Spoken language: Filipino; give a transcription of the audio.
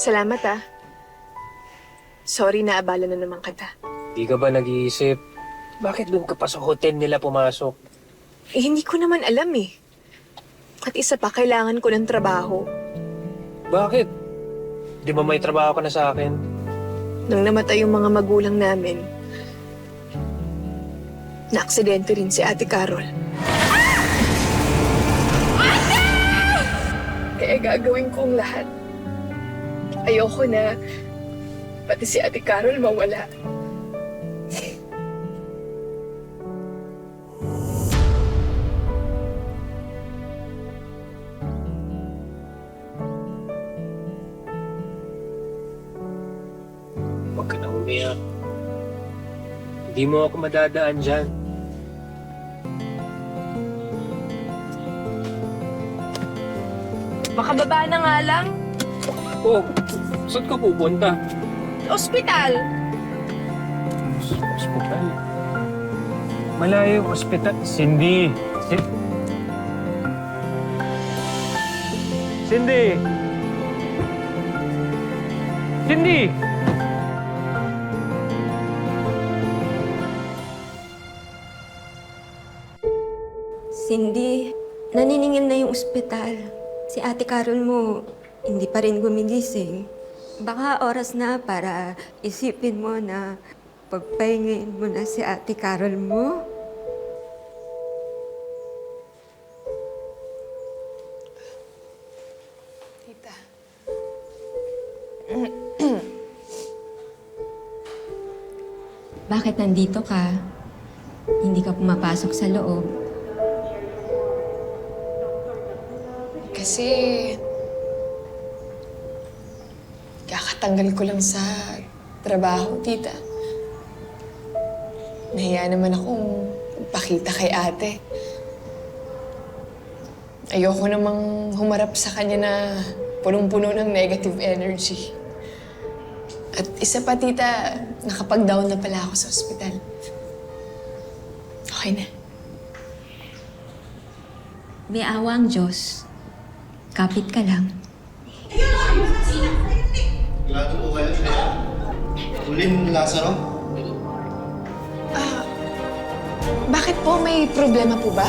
Salamat ah. Sorry na abala na naman kita. Di ka ba nag-iisip? Bakit doon ka pa sa hotel nila pumasok? Eh, hindi ko naman alam eh. At isa pa, kailangan ko ng trabaho. Bakit? Di ba may trabaho ka na sa akin? Nang namatay yung mga magulang namin, na-aksidente rin si Ate Carol. Ate! Kaya gagawin kong lahat. Ayoko na pati si Ate Carol mawala. Huwag ka na umiyak. Hindi mo ako madadaan dyan. Makababa na nga lang. Oh, saan ka pupunta? Ospital! Hospital. Malayo yung hospital. Cindy! Cindy! Cindy! Cindy, naniningil na yung ospital. Si Ate Carol mo, hindi pa rin gumigising. Baka oras na para isipin mo na pagpahingin mo na si Ate Carol mo. Tita. Bakit nandito ka? Hindi ka pumapasok sa loob. Kasi kakatanggal ko lang sa trabaho, tita. Nahiya naman akong pakita kay ate. Ayoko namang humarap sa kanya na punong-puno ng negative energy. At isa pa, tita, nakapag-down na pala ako sa ospital. Okay na. May awa ang Diyos. Kapit ka lang. Sigurado po kayo kaya Ulin Lazaro? Bakit po? May problema po ba?